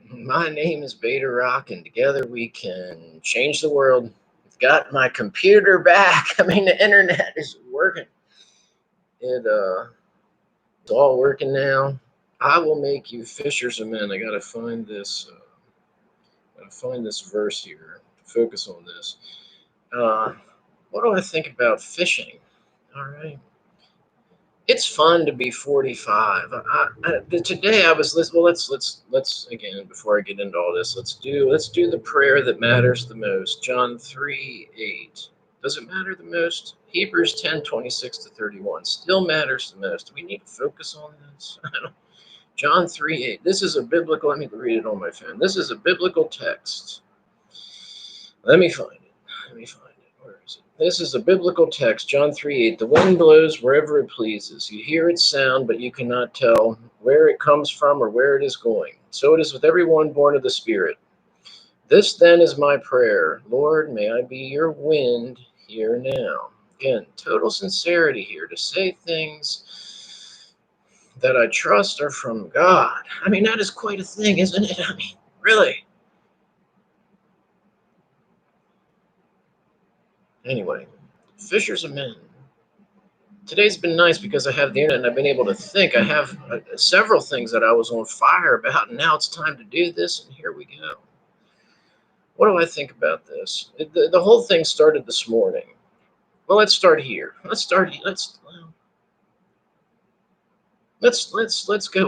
My name is Beta Rock, and together we can change the world. I've got my computer back. I mean, the internet is working. It's all working now. I will make you fishers of men. I gotta find this. Gotta find this verse here to focus on this. Uh, what do I think about fishing? All right. It's fun to be 45. Today I was listening. Well, let's again before I get into all this, let's do the prayer that matters the most. John 3:8. Does it matter the most? Hebrews 10:26-31 still matters the most. Do we need to focus on this? John 3:8. This is a biblical. Let me read it on my phone. This is a biblical text. Let me find it. Let me find it. Where is it? This is a biblical text, John 3:8. The wind blows wherever it pleases. You hear its sound, but you cannot tell where it comes from or where it is going. So it is with everyone born of the Spirit. This then is my prayer. Lord, may I be your wind here now. Again, total sincerity here to say things that I trust are from God. I mean, that is quite a thing, isn't it? I mean, really. Anyway, fishers of men. Today's been nice because I have the internet and I've been able to think. I have several things that I was on fire about, and now it's time to do this, and here we go. What do I think about this? The whole thing started this morning. Well, let's start here. Let's go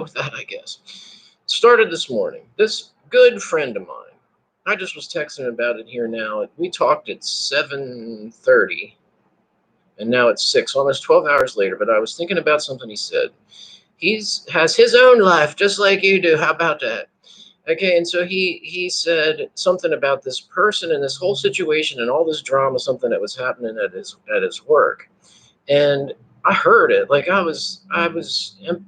with that, I guess. It started this morning. This good friend of mine. I just was texting about it here now. We talked at 7:30. And now it's 6, almost 12 hours later. But I was thinking about something he said. Has his own life just like you do. How about that? Okay, and so he said something about this person and this whole situation and all this drama, something that was happening at his work. And I heard it. Like I was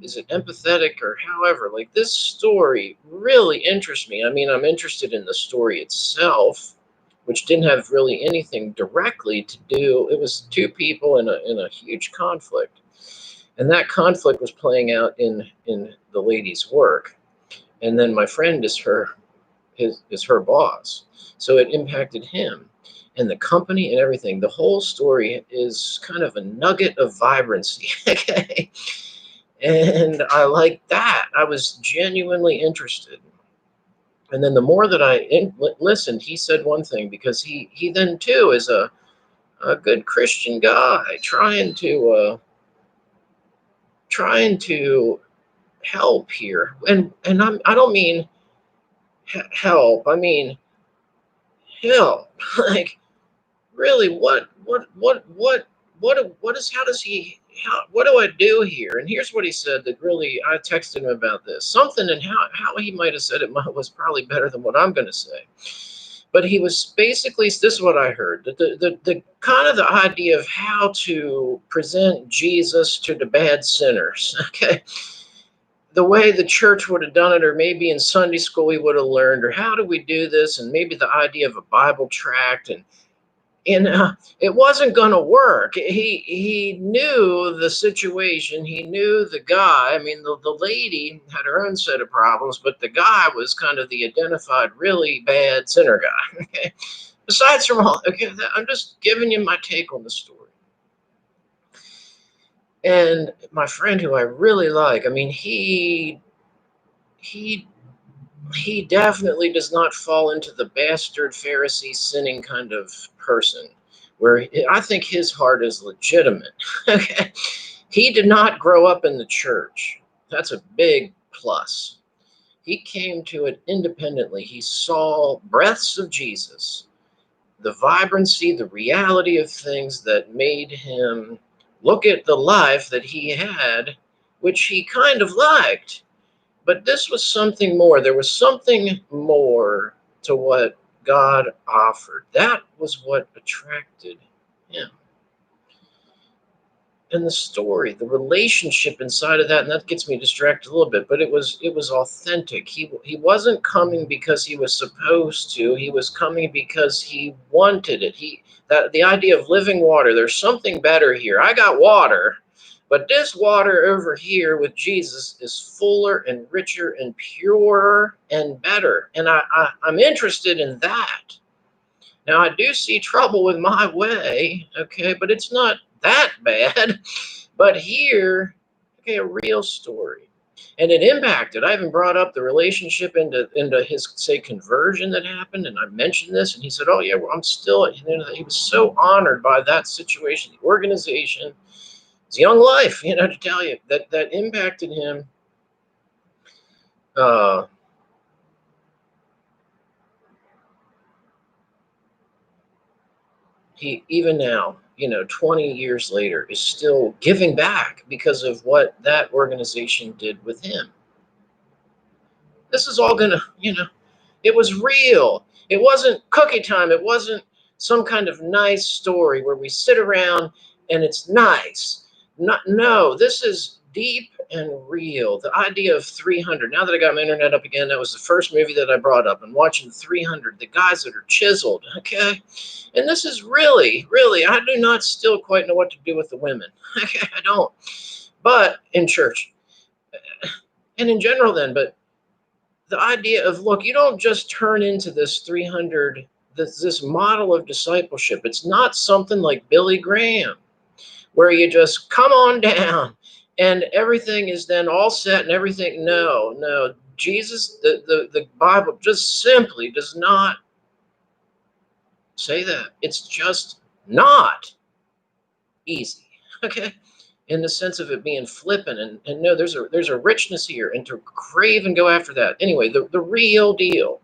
is it empathetic or however, like this story really interests me. I mean, I'm interested in the story itself, which didn't have really anything directly to do. It was two people in a huge conflict, and that conflict was playing out in the lady's work. And then my friend is her boss, so it impacted him and the company and everything. The whole story is kind of a nugget of vibrancy. Okay, and I like that. I was genuinely interested. And then the more that listened, he said one thing because he then too is a good Christian guy trying to help here, and I don't mean help. I mean help. Like really, what is how does he what do I do here? And here's what he said that really I texted him about this something, and how he might have said it was probably better than what I'm going to say. But he was basically, this is what I heard, the kind of the idea of how to present Jesus to the bad sinners. Okay, the way the church would have done it, or maybe in Sunday school we would have learned, or how do we do this, and maybe the idea of a Bible tract, and it wasn't going to work. He knew the situation. He knew the guy. I mean, the lady had her own set of problems, but the guy was kind of the identified really bad sinner guy. Okay. Besides from all, okay, I'm just giving you my take on the story. And my friend, who I really like, I mean, he he definitely does not fall into the bastard Pharisee sinning kind of person where I think his heart is legitimate. Okay. He did not grow up in the church. That's a big plus. He came to it independently. He saw breaths of Jesus, the vibrancy, the reality of things that made him look at the life that he had, which he kind of liked. But this was something more. There was something more to what God offered. That was what attracted him. And the story, the relationship inside of that, and that gets me distracted a little bit, but it was authentic. He wasn't coming because he was supposed to. He was coming because he wanted it. That the idea of living water, there's something better here. I got water. But this water over here with Jesus is fuller and richer and purer and better. And I'm interested in that. Now, I do see trouble with my way, okay, but it's not that bad. But here, okay, a real story. And it impacted. I haven't brought up the relationship into his, say, conversion that happened. And I mentioned this, and he said, oh, yeah, well, I'm still, he was so honored by that situation, the organization, his young life, to tell you that impacted him. He, even now, 20 years later, is still giving back because of what that organization did with him. This is all gonna, it was real. It wasn't cookie time. It wasn't some kind of nice story where we sit around and it's nice. No, this is deep and real. The idea of 300. Now that I got my internet up again, that was the first movie that I brought up. And watching 300, the guys that are chiseled, okay? And this is really, really, I do not still quite know what to do with the women. Okay, I don't. But in church and in general then, but the idea of, look, you don't just turn into this 300, this model of discipleship. It's not something like Billy Graham, where you just come on down and everything is then all set and everything. No. Jesus, the Bible just simply does not say that. It's just not easy. Okay? In the sense of it being flippant, and no, there's a richness here, and to crave and go after that. Anyway, the real deal.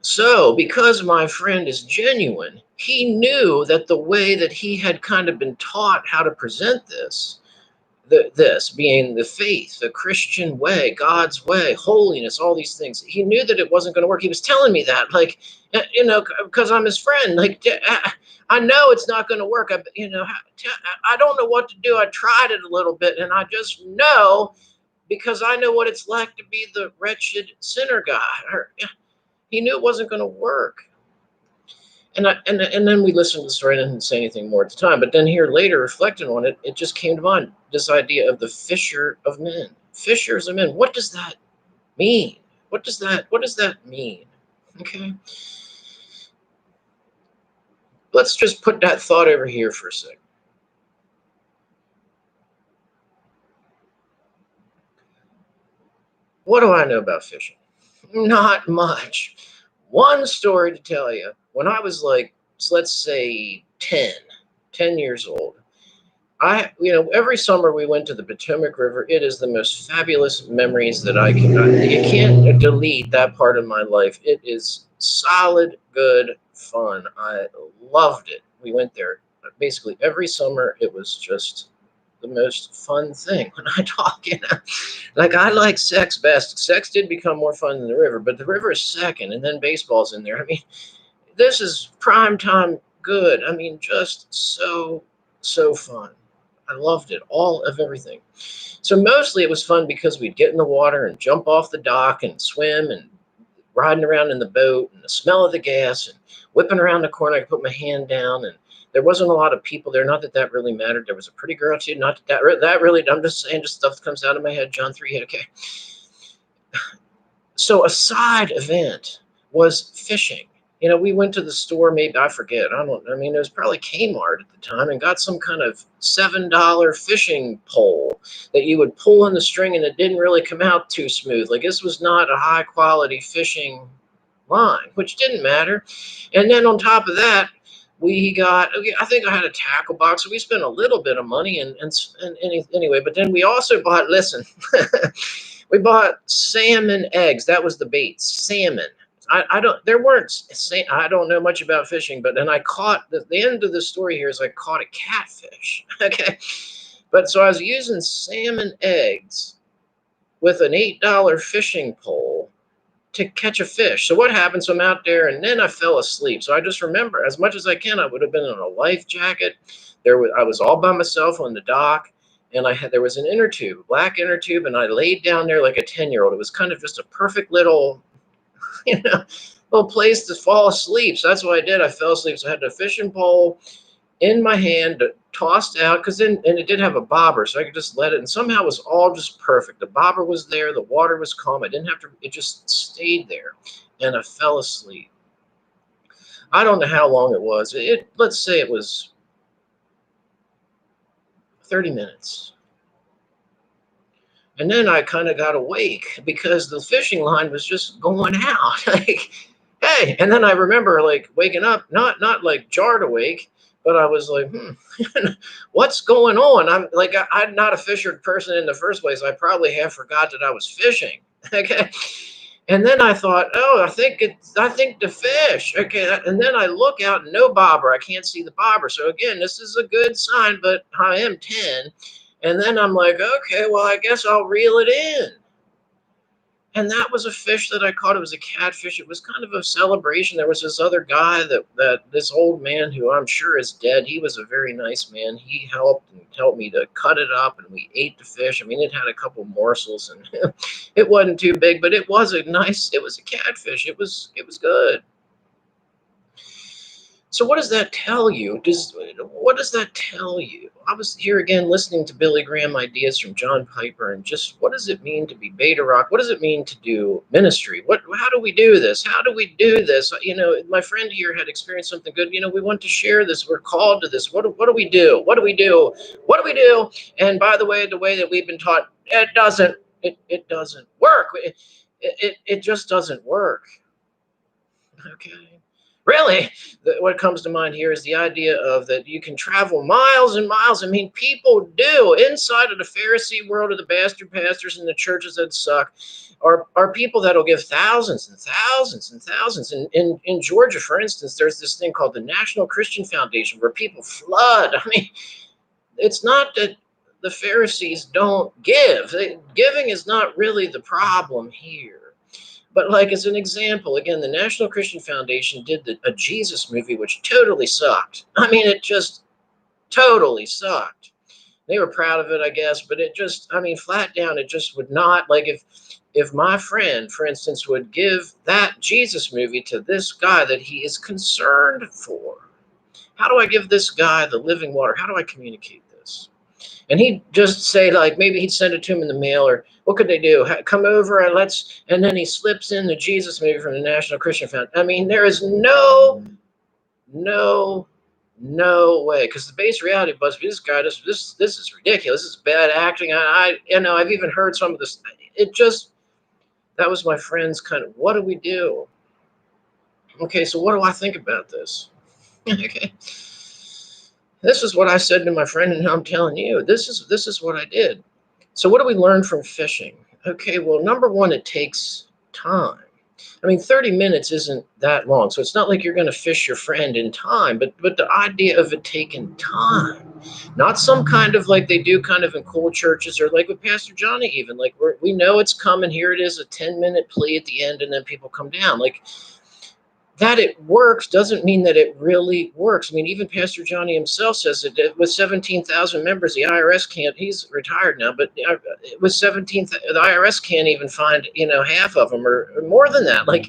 So, because my friend is genuine, he knew that the way that he had kind of been taught how to present this being the faith, the Christian way, God's way, holiness, all these things, he knew that it wasn't going to work. He was telling me that, like, because I'm his friend, like, I know it's not going to work. I don't know what to do. I tried it a little bit, and I just know, because I know what it's like to be the wretched sinner guy. He knew it wasn't going to work. And then we listened to the story and didn't say anything more at the time. But then here later, reflecting on it, it just came to mind, this idea of the fisher of men. Fishers of men. What does that mean? What does that mean? Okay. Let's just put that thought over here for a second. What do I know about fishing? Not much. One story to tell you. When I was like, let's say 10 years old, every summer we went to the Potomac River. It is the most fabulous memories that you can't delete that part of my life. It is solid, good fun. I loved it. We went there basically every summer. It was just the most fun thing. When I talk, like, I like sex best. Sex did become more fun than the river, but the river is second, and then baseball's in there. I mean, this is prime time good. I mean, just so fun. I loved it, all of everything. So mostly it was fun because we'd get in the water and jump off the dock and swim and riding around in the boat and the smell of the gas and whipping around the corner. I could put my hand down, and there wasn't a lot of people there. Not that really mattered. There was a pretty girl too. Not that really. I'm just saying, just stuff that comes out of my head. John 3. Okay. So a side event was fishing. We went to the store, maybe, I forget. It was probably Kmart at the time, and got some kind of $7 fishing pole that you would pull on the string, and it didn't really come out too smooth. Like, this was not a high quality fishing line, which didn't matter. And then on top of that, we got, I think I had a tackle box. So we spent a little bit of money and anyway, but then we also bought, listen, we bought salmon eggs. That was the bait, salmon. I don't know much about fishing, but then I caught, the end of the story here is I caught a catfish. Okay. But so I was using salmon eggs with an $8 fishing pole to catch a fish. So what happened? So I'm out there, and then I fell asleep. So I just remember, as much as I can, I would have been in a life jacket. I was all by myself on the dock, and there was an inner tube, black inner tube, and I laid down there like a 10-year-old. It was kind of just a perfect little place to fall asleep. So that's what I did. I fell asleep. So I had the fishing pole in my hand, tossed out, because then, and it did have a bobber, so I could just let it, and somehow it was all just perfect. The bobber was there, the water was calm. I didn't have to, it just stayed there, and I fell asleep. I don't know how long it was. Let's say it was 30 minutes. And then I kind of got awake because the fishing line was just going out. Like, hey, and then I remember like waking up, not like jarred awake, but I was like, what's going on? I'm like, I'm not a fisher person in the first place. I probably have forgot that I was fishing. Okay. And then I thought, oh, I think the fish. Okay. And then I look out, no bobber. I can't see the bobber. So again, this is a good sign, but I am 10. And then I'm like, okay, well, I guess I'll reel it in. And that was a fish that I caught. It was a catfish. It was kind of a celebration. There was this other guy that this old man who I'm sure is dead. He was a very nice man. He helped me to cut it up, and we ate the fish. I mean, it had a couple morsels, and it wasn't too big, but it was it was a catfish. It was good. So what does that tell you? What does that tell you? I was here again listening to Billy Graham ideas from John Piper, and just what does it mean to be Beta Rock? What does it mean to do ministry? How do we do this? How do we do this? You know, my friend here had experienced something good. You know, we want to share this. We're called to this. What do we do? What do we do? What do we do? And by the way that we've been taught, it doesn't work. It just doesn't work. Okay. Really, what comes to mind here is the idea of that you can travel miles and miles. I mean, people do inside of the Pharisee world of the bastard pastors and the churches that suck are people that'll give thousands and thousands and thousands. And in Georgia, for instance, there's this thing called the National Christian Foundation where people flood. I mean, it's not that the Pharisees don't give. Giving is not really the problem here. But like as an example, again, the National Christian Foundation did a Jesus movie, which totally sucked. I mean, it just totally sucked. They were proud of it, I guess, but it just, I mean, flat down, it just would not, like if my friend, for instance, would give that Jesus movie to this guy that he is concerned for, how do I give this guy the living water? How do I communicate this? And he'd just say, like, maybe he'd send it to him in the mail, or what could they do? Come over and and then he slips in the Jesus movie from the National Christian Foundation. I mean, there is no way. Because the base reality of BuzzFeed, this guy, this is ridiculous. This is bad acting. I've even heard some of this. That was my friend's kind of, what do we do? Okay, so what do I think about this? Okay. This is what I said to my friend, and I'm telling you, this is what I did. So what do we learn from fishing? Okay, well, number one, it takes time. I mean, 30 minutes isn't that long, so it's not like you're going to fish your friend in time, but the idea of it taking time, not some kind of like they do kind of in cool churches or like with Pastor Johnny even, like we know it's coming, here it is, a 10-minute plea at the end, and then people come down. Like, that it works doesn't mean that it really works. I mean, even Pastor Johnny himself says that with 17,000 members, the IRS can't, he's retired now, but with 17, the IRS can't even find, half of them or more than that. Like,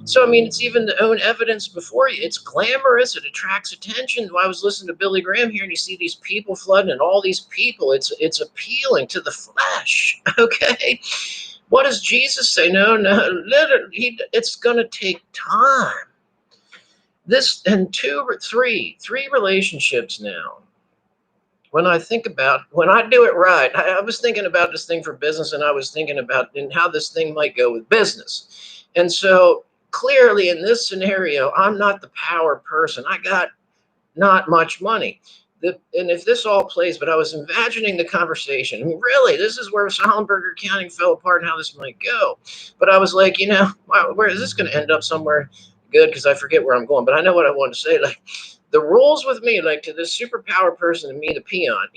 so, I mean, it's even the own evidence before you. It's glamorous. It attracts attention. I was listening to Billy Graham here, and you see these people flooding and all these people. It's appealing to the flesh. Okay. What does Jesus say? No, literally, it's going to take time. This and three relationships now. When I do it right, I was thinking about this thing for business, and I was thinking about how this thing might go with business. And so clearly in this scenario, I'm not the power person. I got not much money. And if this all plays, but I was imagining the conversation. I mean, really, this is where Sollenberger County fell apart and how this might go. But I was like, where is this going to end up? Somewhere good, because I forget where I'm going. But I know what I want to say. Like, the rules with me, like to this superpower person and me, the peon,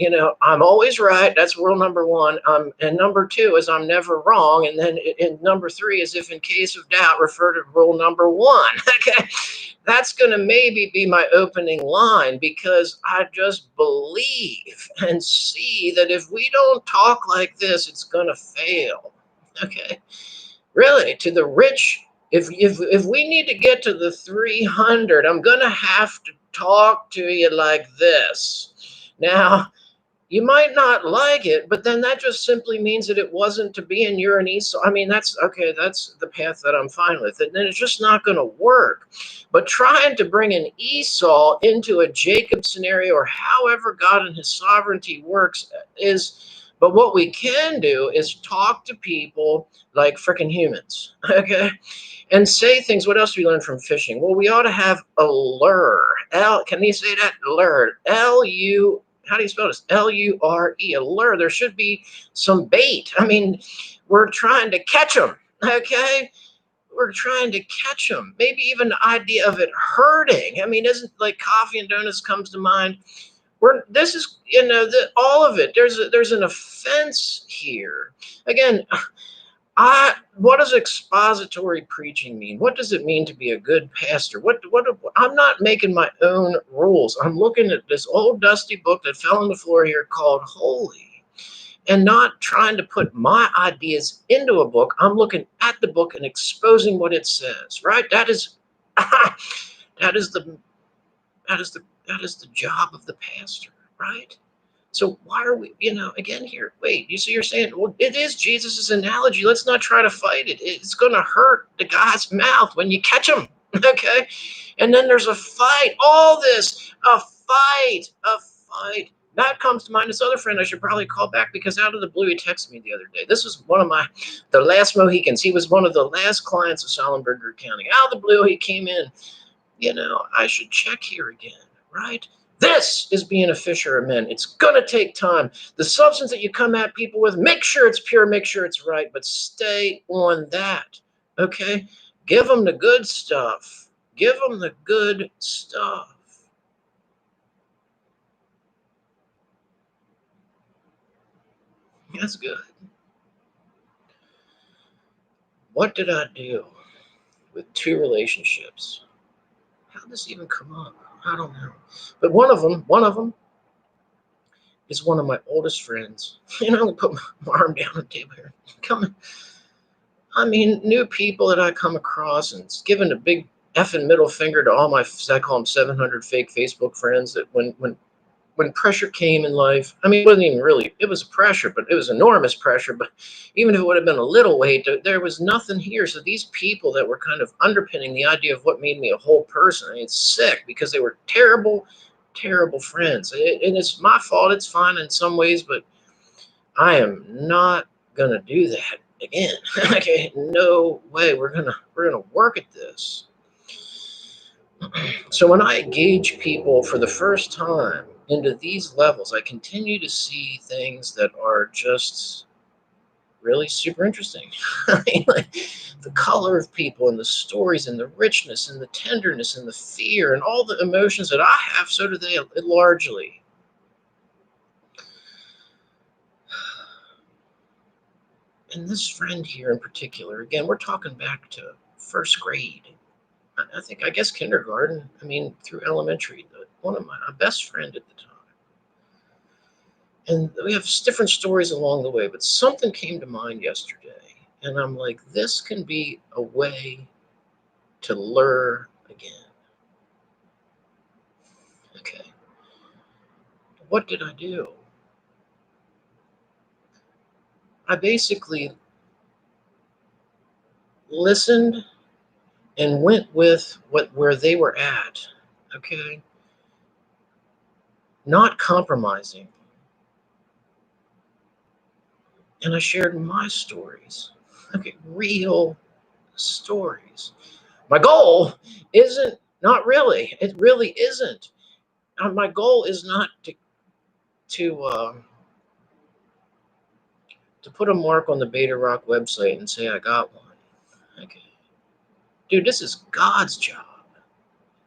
I'm always right. That's rule number one. And number two is I'm never wrong. And then number three is if in case of doubt, refer to rule number one. Okay. That's going to maybe be my opening line, because I just believe and see that if we don't talk like this, it's going to fail. Okay. Really, to the rich, if we need to get to the 300, I'm going to have to talk to you like this. Now, you might not like it, but then that just simply means that it wasn't to be in you're an Esau. I mean, that's okay. That's the path that I'm fine with. And then it's just not going to work. But trying to bring an Esau into a Jacob scenario, or however God and his sovereignty works, but what we can do is talk to people like freaking humans. Okay. And say things. What else do we learn from fishing? Well, we ought to have a lure. Can you say that? Lure. L-U, how do you spell this? L-U-R-E, a lure. There should be some bait. I mean, we're trying to catch them, okay? We're trying to catch them. Maybe even the idea of it hurting. I mean, isn't like coffee and donuts comes to mind? This is, all of it. There's an offense here. Again, what does expository preaching mean? What does it mean to be a good pastor? I'm not making my own rules. I'm looking at this old dusty book that fell on the floor here called Holy, and not trying to put my ideas into a book. I'm looking at the book and exposing what it says, right? That is that is the job of the pastor, right? So why are we, again here? Wait, you see, you're saying, well, it is Jesus's analogy. Let's not try to fight it. It's going to hurt the guy's mouth when you catch him, okay? And then there's a fight. All this, a fight. That comes to mind. This other friend I should probably call back, because out of the blue he texted me the other day. This was one of the last Mohicans. He was one of the last clients of Sallenberger County. Out of the blue he came in. I should check here again, right? This is being a fisher of men. It's going to take time. The substance that you come at people with, make sure it's pure, make sure it's right, but stay on that, okay? Give them the good stuff. Give them the good stuff. That's good. What did I do with 2 relationships? How did this even come up? I don't know. But one of them is one of my oldest friends. I'm going to put my arm down on the table here. New people that I come across, and it's giving a big effing middle finger to all my, I call them 700 fake Facebook friends, that when pressure came in life, it wasn't even really, it was pressure, but it was enormous pressure. But even if it would have been a little weight, there was nothing here. So these people that were kind of underpinning the idea of what made me a whole person, it's sick, because they were terrible, terrible friends. And it's my fault. It's fine in some ways, but I am not going to do that again. Okay, no way. We're gonna work at this. So when I engage people for the first time into these levels, I continue to see things that are just really super interesting. Like the color of people and the stories and the richness and the tenderness and the fear and all the emotions that I have, so do they largely. And this friend here in particular, again, we're talking back to first grade. I guess kindergarten, through elementary, one of my best friend at the time. And we have different stories along the way, but something came to mind yesterday. And I'm like, this can be a way to lure again. Okay. What did I do? I basically listened and went with where they were at. Okay. Not compromising. And I shared my stories. Okay, real stories. My goal isn't, not really. It really isn't. My goal is not to put a mark on the Beta Rock website and say I got one. Okay, dude, this is God's job.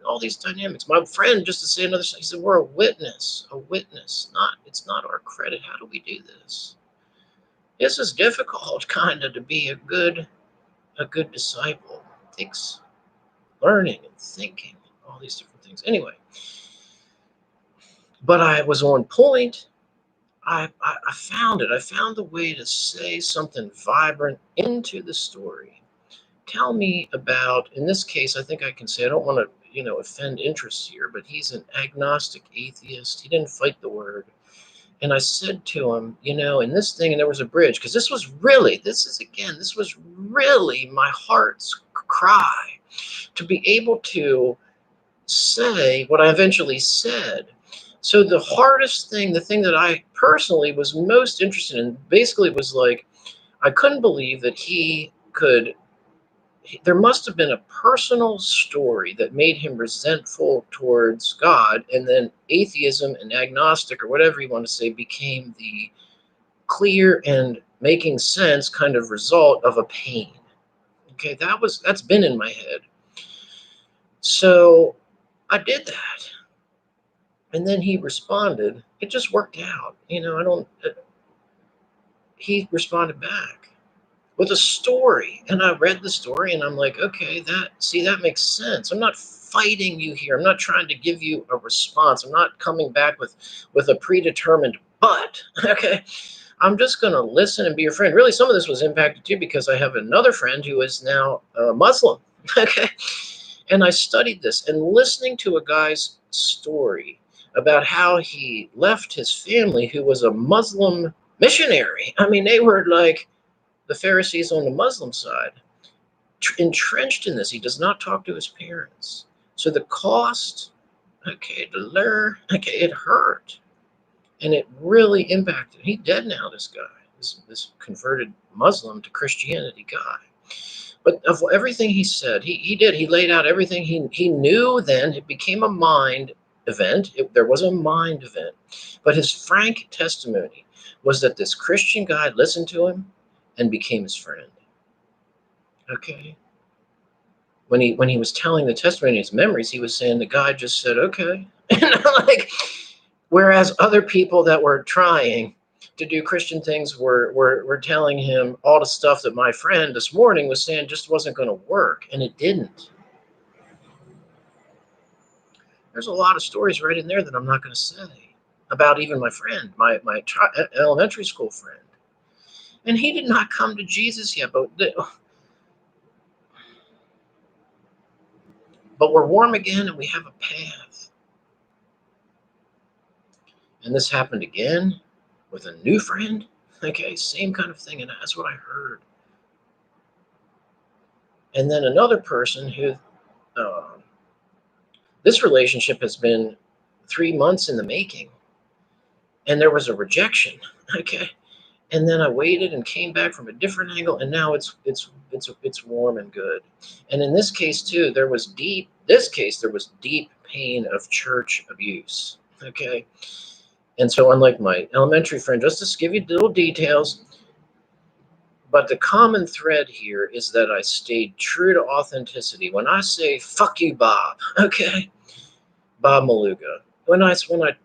All these dynamics. My friend, just to say another thing, he said we're a witness. A witness. It's not our credit. How do we do this? This is difficult, kind of, to be a good disciple. It takes learning and thinking, all these different things. Anyway, but I was on point. I found it. I found the way to say something vibrant into the story, tell me about, in this case, I think I can say, I don't want to, offend interests here, but he's an agnostic atheist. He didn't fight the word. And I said to him, in this thing, and there was a bridge, because this was really my heart's cry to be able to say what I eventually said. So the hardest thing, the thing that I personally was most interested in, basically was like, I couldn't believe that there must have been a personal story that made him resentful towards God, and then atheism and agnostic, or whatever you want to say, became the clear and making sense kind of result of a pain. Okay, that's been in my head. So I did that. And then he responded. It just worked out. He responded back with a story. And I read the story and I'm like, okay, that makes sense. I'm not fighting you here. I'm not trying to give you a response. I'm not coming back with a predetermined but. Okay. I'm just going to listen and be your friend. Really, some of this was impacted too because I have another friend who is now Muslim. Okay. And I studied this, and listening to a guy's story about how he left his family, who was a Muslim missionary. I mean, they were like the Pharisees on the Muslim side, entrenched in this. He does not talk to his parents. So the cost, to learn, it hurt. And it really impacted. He's dead now, this guy, this converted Muslim to Christianity guy. But of everything he said, he did. He laid out everything he knew then. It became a mind event. There was a mind event. But his frank testimony was that this Christian guy listened to him and became his friend. Okay. When he was telling the testimony, his memories, he was saying the guy just said, okay. Whereas other people that were trying to do Christian things were telling him all the stuff that my friend this morning was saying just wasn't going to work, and it didn't. There's a lot of stories right in there that I'm not going to say about even my friend, my elementary school friend. And he did not come to Jesus yet, but we're warm again and we have a path. And this happened again with a new friend. Okay, same kind of thing, and that's what I heard. And then another person who, this relationship has been 3 months in the making, and there was a rejection. Okay, and then I waited and came back from a different angle, and now it's warm and good. And in this case too, there was deep pain of church abuse. Okay, and so unlike my elementary friend, just to give you little details. But the common thread here is that I stayed true to authenticity. When I say, fuck you, Bob, okay? Bob Maluga. When I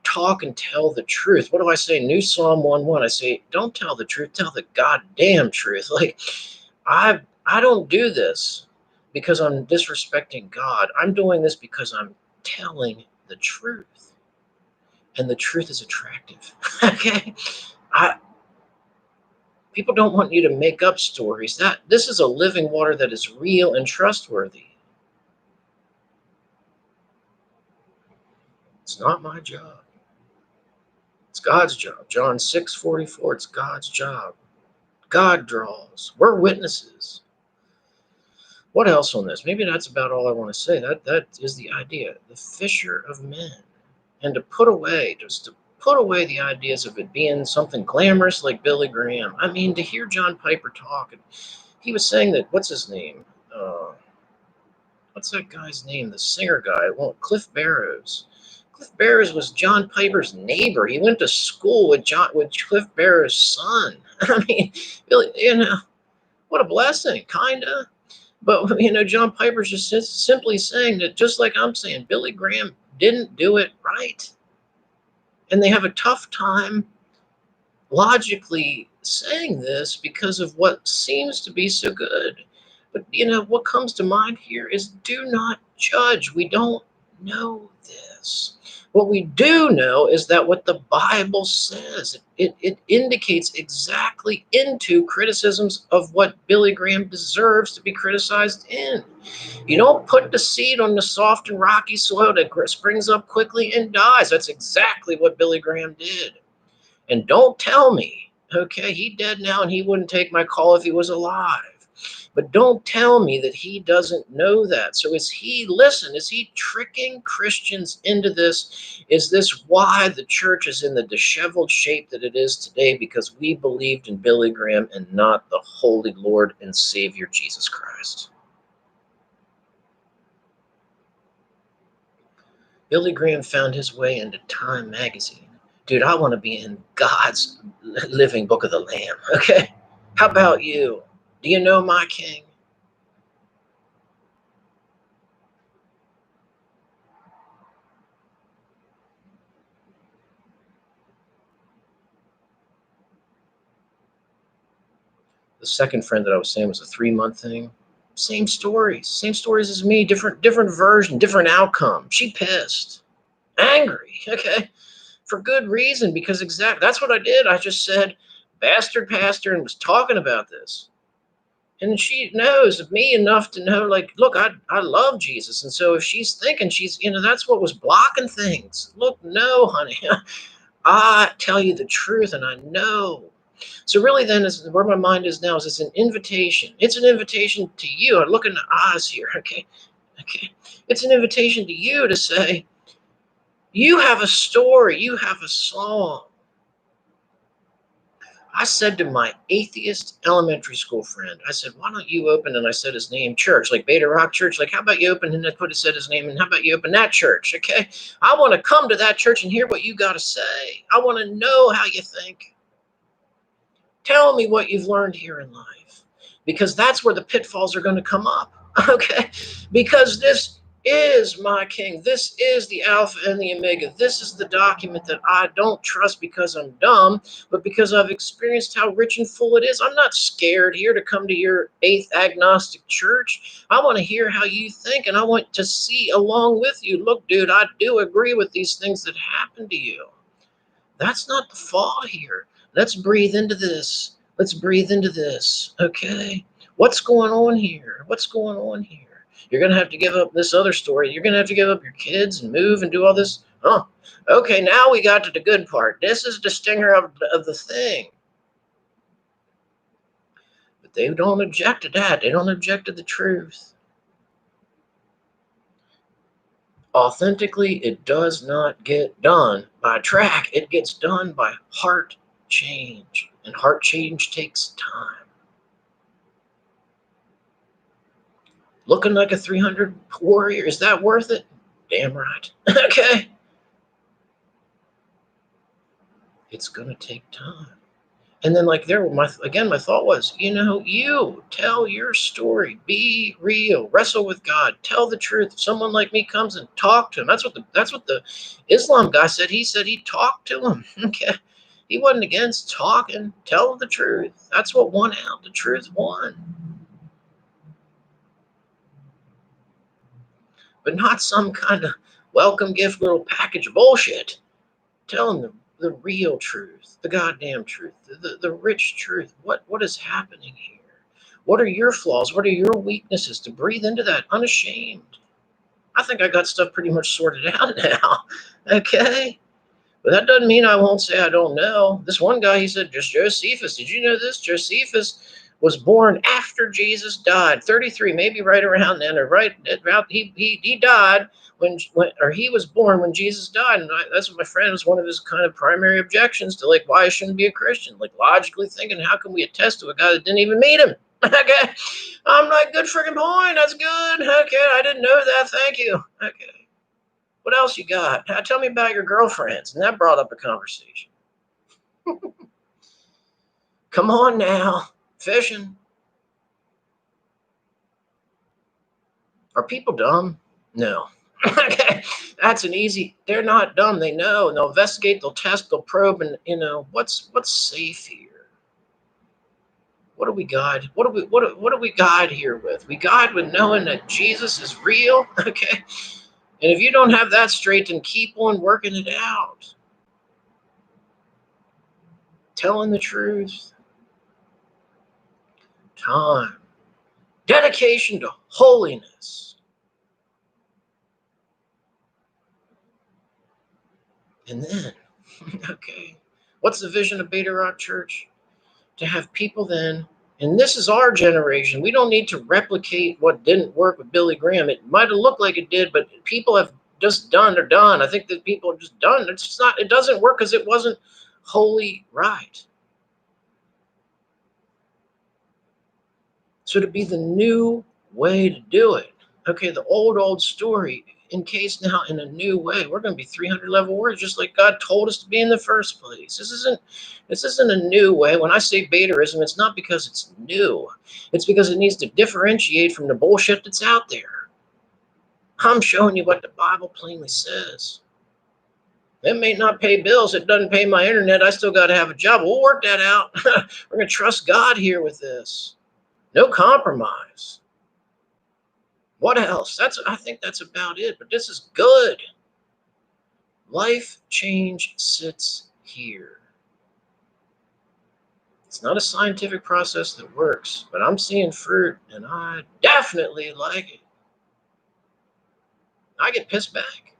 talk and tell the truth, what do I say? New Psalm 1:1. I say, don't tell the truth, tell the goddamn truth. Like, I don't do this because I'm disrespecting God. I'm doing this because I'm telling the truth. And the truth is attractive, okay? People don't want you to make up stories. This is a living water that is real and trustworthy. It's not my job. It's God's job. John 6:44. It's God's job. God draws. We're witnesses. What else on this? Maybe that's about all I want to say. That is the idea. The fisher of men. And to put away the ideas of it being something glamorous like Billy Graham. I mean, to hear John Piper talk, and he was saying that, what's his name? What's that guy's name? The singer guy. Well, Cliff Barrows. Cliff Barrows was John Piper's neighbor. He went to school with Cliff Barrows' son. I mean, Billy, what a blessing, kinda. But John Piper's just simply saying that, just like I'm saying, Billy Graham didn't do it right. And they have a tough time logically saying this because of what seems to be so good. But what comes to mind here is do not judge. We don't know this. What we do know is that what the Bible says, it indicates exactly into criticisms of what Billy Graham deserves to be criticized in. You don't put the seed on the soft and rocky soil that springs up quickly and dies. That's exactly what Billy Graham did. And don't tell me, okay, he dead now and he wouldn't take my call if he was alive. But don't tell me that he doesn't know that. So is he tricking Christians into this? Is this why the church is in the disheveled shape that it is today? Because we believed in Billy Graham and not the Holy Lord and Savior Jesus Christ. Billy Graham found his way into Time magazine. Dude, I want to be in God's living book of the Lamb, okay? How about you? Do you know my King? The second friend that I was saying was a 3-month thing. Same stories as me, different version, different outcome. She pissed, angry, okay, for good reason, because that's what I did. I just said, bastard pastor, and was talking about this. And she knows me enough to know, like, look, I love Jesus. And so if she's thinking that's what was blocking things. Look, no, honey, I tell you the truth and I know. So really then is where my mind is now is it's an invitation. It's an invitation to you. I look in the eyes here, okay? Okay. It's an invitation to you to say, you have a story, you have a song. I said to my atheist elementary school friend, I said, why don't you open, and I said his name, church, like Beta Rock Church, like how about you open, and I said his name, and how about you open that church, okay? I want to come to that church and hear what you got to say. I want to know how you think. Tell me what you've learned here in life, because that's where the pitfalls are going to come up, okay? Because this is my King. This is the Alpha and the Omega. This is the document that I don't trust because I'm dumb, but because I've experienced how rich and full it is. I'm not scared here to come to your faith agnostic church. I want to hear how you think, and I want to see along with you. Look, dude, I do agree with these things that happen to you. That's not the fault here. Let's breathe into this. Let's breathe into this. Okay? What's going on here? What's going on here? You're going to have to give up this other story. You're going to have to give up your kids and move and do all this. Oh, okay, now we got to the good part. This is the stinger of the thing. But they don't object to that. They don't object to the truth. Authentically, it does not get done by track. It gets done by heart change. And heart change takes time. Looking like a 300 warrior, is that worth it? Damn right. Okay. It's going to take time. And then like my thought was, you tell your story, be real, wrestle with God, tell the truth. If someone like me comes and talk to him, that's what the Islam guy said. He said he talked to him. Okay. He wasn't against talking. Tell the truth. That's what won out. The truth won. But not some kind of welcome gift little package bullshit. Tell them the real truth, the goddamn truth, the rich truth. What is happening here? What are your flaws? What are your weaknesses? To breathe into that unashamed. I think I got stuff pretty much sorted out now. Okay? But that doesn't mean I won't say I don't know. This one guy, he said, just Josephus. Did you know this? Josephus was born after Jesus died, 33, maybe right around then, or right about he died when or he was born when Jesus died, and that's what my friend was one of his kind of primary objections to, like, why I shouldn't be a Christian, like logically thinking, how can we attest to a guy that didn't even meet him? Okay, I'm like, good freaking point. That's good. Okay, I didn't know that. Thank you. Okay, what else you got? Tell me about your girlfriends, and that brought up a conversation. Come on now. Fishing. Are people dumb? No. Okay, that's an easy. They're not dumb. They know. And they'll investigate. They'll test. They'll probe. And what's safe here? What do we guide? What do we guide here with? We guide with knowing that Jesus is real. Okay, And if you don't have that straight, then keep on working it out. Telling the truth. Time. Dedication to holiness. And then, okay, what's the vision of Beta Rock Church? To have people then, and this is our generation, we don't need to replicate what didn't work with Billy Graham. It might have looked like it did, but people have just done, they're done. I think that people are just done. It's just not, it doesn't work because it wasn't wholly right. So to be the new way to do it, okay, the old story encased now in a new way. We're going to be 300 level warriors, just like God told us to be in the first place. This isn't a new way. When I say betaism, it's not because it's new. It's because it needs to differentiate from the bullshit that's out there. I'm showing you what the Bible plainly says. It may not pay bills. It doesn't pay my internet. I still got to have a job. We'll work that out. We're going to trust God here with this. No compromise. What else? I think that's about it. But this is good. Life change sits here. It's not a scientific process that works, but I'm seeing fruit, and I definitely like it. I get pissed back.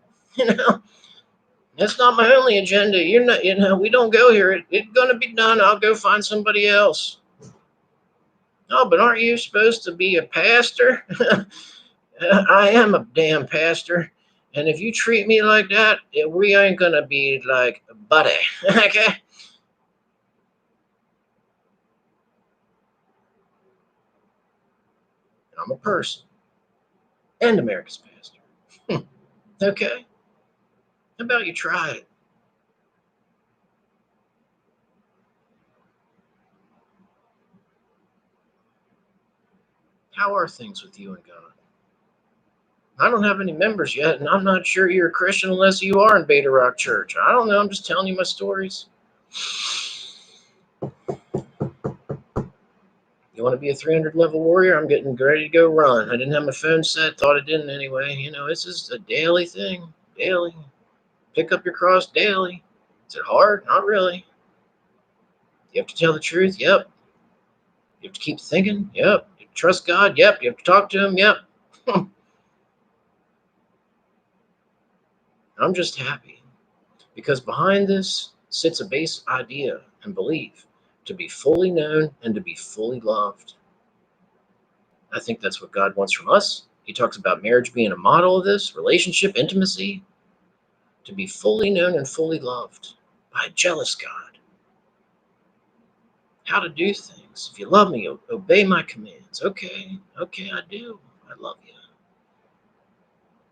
That's not my only agenda. You're not. We don't go here. It's gonna be done. I'll go find somebody else. Oh, but aren't you supposed to be a pastor? I am a damn pastor. And if you treat me like that, we ain't going to be like buddy. Okay? I'm a person and America's pastor. Okay? How about you try it? How are things with you and God? I don't have any members yet, and I'm not sure you're a Christian unless you are in Beta Rock Church. I don't know. I'm just telling you my stories. You want to be a 300 level warrior? I'm getting ready to go run. I didn't have my phone set. Thought I didn't anyway. This is a daily thing. Daily. Pick up your cross daily. Is it hard? Not really. You have to tell the truth? Yep. You have to keep thinking? Yep. You trust God? Yep. You have to talk to Him? Yep. I'm just happy because behind this sits a base idea and belief to be fully known and to be fully loved. I think that's what God wants from us. He talks about marriage being a model of this, relationship, intimacy, to be fully known and fully loved by a jealous God. How to do things. If you love me, obey my commands. Okay, I do. I love you.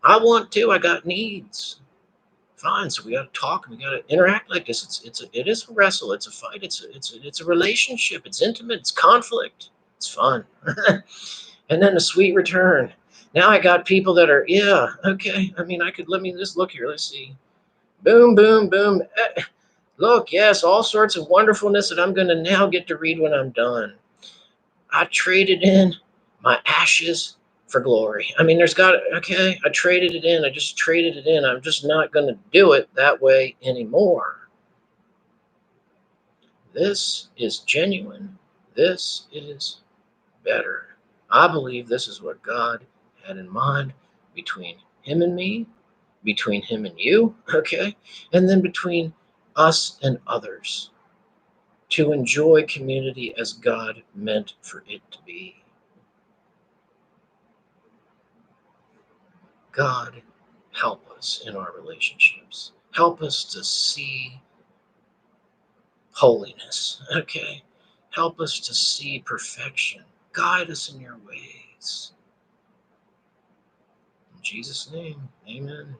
I want to. I got needs. Fine. So we got to talk and we got to interact like this. It is a wrestle. It's a fight. It's a relationship. It's intimate. It's conflict. It's fun. And then a sweet return. Now I got people that are, yeah, okay. Let me just look here. Let's see. Boom, boom, boom. Look, yes, all sorts of wonderfulness that I'm going to now get to read when I'm done. I traded in my ashes for glory. I traded it in. I just traded it in. I'm just not going to do it that way anymore. This is genuine. This is better. I believe this is what God had in mind between Him and me, between Him and you, okay? And then between us and others to enjoy community as God meant for it to be. God, help us in our relationships. Help us to see holiness, okay? Help us to see perfection. Guide us in your ways. In Jesus' name, amen.